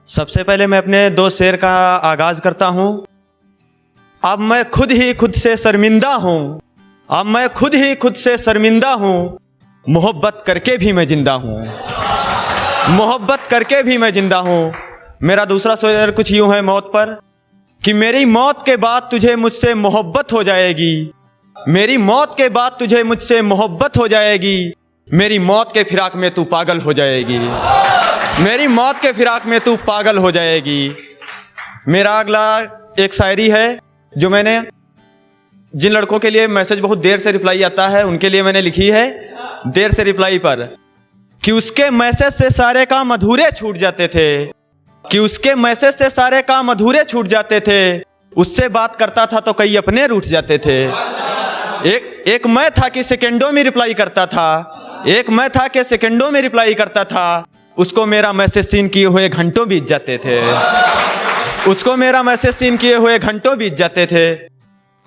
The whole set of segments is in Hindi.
सबसे पहले मैं अपने दो शेर का आगाज करता हूँ। अब मैं खुद ही खुद से शर्मिंदा हूँ, अब मैं खुद ही खुद से शर्मिंदा हूँ, मोहब्बत करके भी मैं जिंदा हूँ, मोहब्बत करके भी मैं जिंदा हूँ। मेरा दूसरा शेर कुछ यूँ है मौत पर कि मेरी मौत के बाद तुझे मुझसे मोहब्बत हो जाएगी, मेरी मौत के बाद तुझे मुझसे मोहब्बत हो जाएगी, मेरी मौत के फिराक में तू पागल हो जाएगी, मेरी मौत के फिराक में तू पागल हो जाएगी। मेरा अगला एक शायरी है जो मैंने जिन लड़कों के लिए मैसेज बहुत देर से रिप्लाई आता है उनके लिए मैंने लिखी है, देर से रिप्लाई पर, कि उसके मैसेज से सारे काम अधूरे छूट जाते थे, कि उसके मैसेज से सारे काम अधूरे छूट जाते थे, उससे बात करता था तो कई अपने रूठ जाते थे। एक मैं था कि सेकंडों में रिप्लाई करता था, एक मैं था कि सेकंडों में रिप्लाई करता था, उसको मेरा मैसेज सीन किए हुए घंटों बीत जाते थे, उसको मेरा मैसेज सीन किए हुए घंटों बीत जाते थे।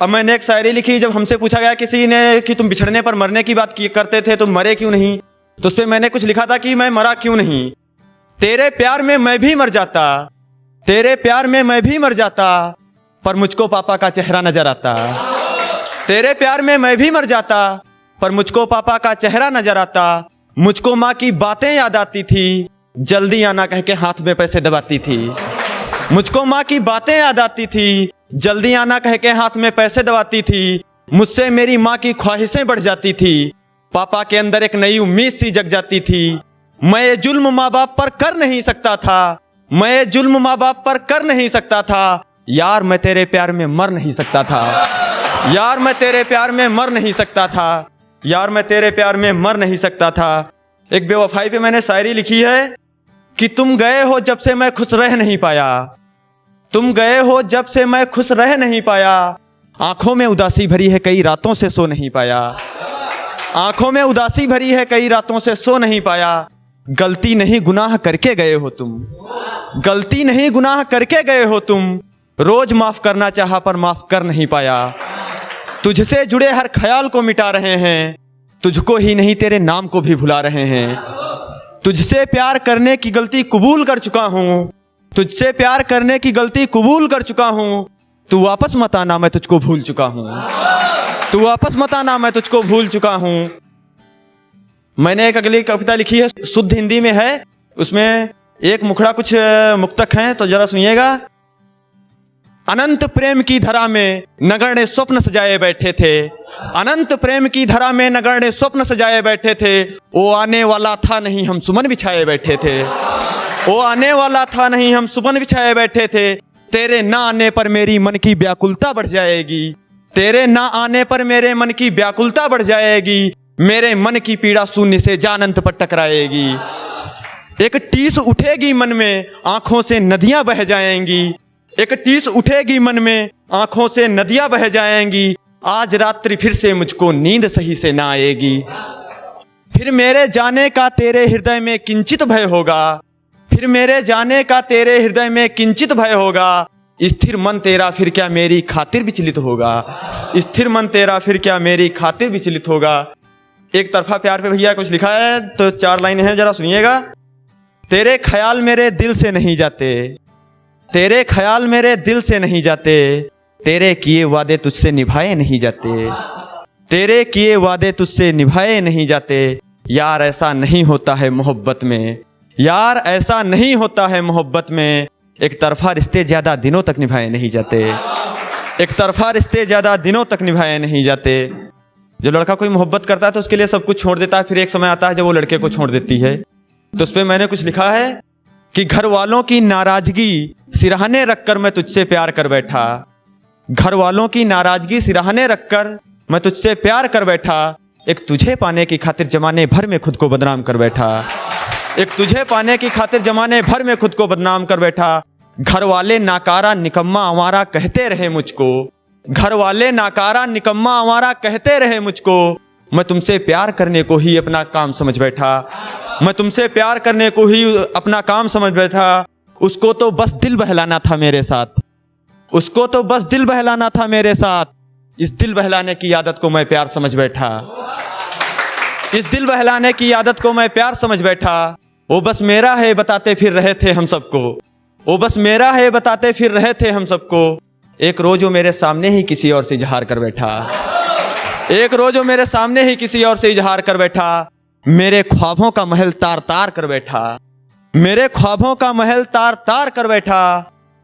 अब मैंने एक शायरी लिखी, जब हमसे पूछा गया किसी ने कि तुम बिछड़ने पर मरने की बात करते थे, तुम मरे क्यों नहीं, तो उस पर मैंने कुछ लिखा था कि मैं मरा क्यों नहीं। तेरे प्यार में मैं भी मर जाता, तेरे प्यार में मैं भी मर जाता, पर मुझको पापा का चेहरा नजर आता, तेरे प्यार में मैं भी मर जाता, पर मुझको पापा का चेहरा नजर आता, मुझको माँ की बातें याद आती थी, जल्दी आना कह के हाथ में पैसे दबाती थी, मुझको माँ की बातें याद आती थी, जल्दी आना कह के हाथ में पैसे दबाती थी, मुझसे मेरी माँ की ख्वाहिशें बढ़ जाती थी, पापा के अंदर एक नई उम्मीद सी जग जाती थी। मैं ये जुल्म माँ बाप पर कर नहीं सकता था, मैं ये जुल्म माँ बाप पर कर नहीं सकता था, यार मैं तेरे प्यार में मर नहीं सकता था, यार मैं तेरे प्यार में मर नहीं सकता था, यार मैं तेरे प्यार में मर नहीं सकता था। एक बेवफाई पे मैंने शायरी लिखी है कि तुम गए हो जब से मैं खुश रह नहीं पाया, तुम गए हो जब से मैं खुश रह नहीं पाया, आंखों में उदासी भरी है कई रातों से सो नहीं पाया, आंखों में उदासी भरी है कई रातों से सो नहीं पाया। गलती नहीं गुनाह करके गए हो तुम, गलती नहीं गुनाह करके गए हो तुम, रोज माफ करना चाहा पर माफ कर नहीं पाया। तुझसे जुड़े हर ख्याल को मिटा रहे हैं, तुझको ही नहीं तेरे नाम को भी भुला रहे हैं। तुझसे प्यार करने की गलती कबूल कर चुका हूँ, तुझसे प्यार करने की गलती कबूल कर चुका हूँ, तू वापस मत आना मैं तुझको भूल चुका हूँ, तू वापस मत आना मैं तुझको भूल चुका हूँ। मैंने एक अगली कविता लिखी है, शुद्ध हिंदी में है, उसमें एक मुखड़ा कुछ मुक्तक हैं तो जरा सुनिएगा। अनंत प्रेम की धरा में नगण्य स्वप्न सजाए बैठे थे, अनंत प्रेम की धरा में नगण्य स्वप्न सजाए बैठे थे, वो आने वाला था नहीं हम सुमन बिछाए बैठे थे, वो आने वाला था नहीं हम सुमन बिछाए बैठे थे, तेरे ना आने पर मेरी मन की व्याकुलता बढ़ जाएगी, तेरे ना आने पर मेरे मन की व्याकुलता बढ़ जाएगी, मेरे मन की पीड़ा शून्य से जानंत पर टकराएगी। एक टीस उठेगी मन में आंखों से नदियां बह जाएंगी, एक टीस उठेगी मन में आंखों से नदियां बह जाएंगी, आज रात्रि फिर से मुझको नींद सही से ना आएगी, फिर मेरे जाने का तेरे हृदय में किंचित भय होगा, फिर मेरे जाने का तेरे हृदय में किंचित भय होगा, स्थिर मन तेरा फिर क्या मेरी खातिर विचलित होगा, स्थिर मन तेरा फिर क्या मेरी खातिर विचलित होगा। एक तरफा प्यार पे भैया कुछ लिखा है तो 4 लाइन है, जरा सुनिएगा। तेरे ख्याल मेरे दिल से नहीं जाते, तेरे ख्याल मेरे दिल से नहीं जाते, तेरे किए वादे तुझसे निभाए नहीं जाते, तेरे किए वादे तुझसे निभाए नहीं जाते, यार ऐसा नहीं होता है मोहब्बत में, यार ऐसा नहीं होता है मोहब्बत में, एक तरफा रिश्ते ज्यादा दिनों तक निभाए नहीं जाते, एक तरफा रिश्ते ज्यादा दिनों तक निभाए नहीं जाते। जो लड़का कोई मोहब्बत करता है तो उसके लिए सब कुछ छोड़ देता है, फिर एक समय आता है जब वो लड़के को छोड़ देती है, तो उस पर मैंने कुछ लिखा है कि घर वालों की नाराजगी सिरहाने रखकर मैं तुझसे प्यार कर बैठा, घर वालों की नाराजगी सिरहाने रखकर मैं तुझसे प्यार कर बैठा, एक तुझे पाने की खातिर जमाने भर में खुद को बदनाम कर बैठा, एक तुझे पाने की खातिर जमाने भर में खुद को बदनाम कर बैठा। घर वाले नाकारा निकम्मा आवारा कहते रहे मुझको, घर वाले नाकारा निकम्मा आवारा कहते रहे मुझको, मैं तुमसे प्यार करने को ही अपना काम समझ बैठा, मैं तुमसे प्यार करने को ही अपना काम समझ बैठा। उसको तो बस दिल बहलाना था मेरे साथ, उसको तो बस दिल बहलाना था मेरे साथ, इस दिल बहलाने की आदत को मैं प्यार समझ बैठा, इस दिल बहलाने की आदत को मैं प्यार समझ बैठा। वो बस मेरा है बताते फिर रहे थे हम सबको, वो बस मेरा है बताते फिर रहे थे हम सबको। एक रोज वो मेरे सामने ही किसी और से इजहार कर बैठा। एक रोज वो मेरे सामने ही किसी और से इजहार कर बैठा। मेरे ख्वाबों का महल तार तार कर बैठा। मेरे ख्वाबों का महल तार तार कर बैठा।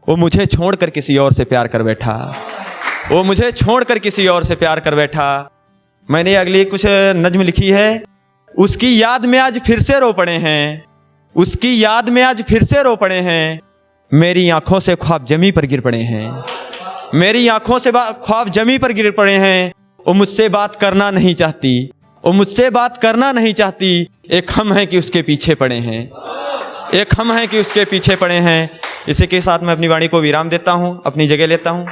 वो मुझे छोड़कर किसी और से प्यार कर बैठा। वो मुझे छोड़कर किसी और से प्यार कर बैठा। मैंने अगली कुछ नज्म लिखी है। उसकी याद में आज फिर से रो पड़े हैं। उसकी याद में आज फिर से रो पड़े हैं। मेरी आंखों से ख्वाब जमी पर गिर पड़े हैं। मेरी आंखों से ख्वाब जमी पर गिर पड़े हैं। वो मुझसे बात करना नहीं चाहती। वो मुझसे बात करना नहीं चाहती। एक हम हैं कि उसके पीछे पड़े हैं। एक हम हैं कि उसके पीछे पड़े हैं। इसी के साथ मैं अपनी वाणी को विराम देता हूँ, अपनी जगह लेता हूँ।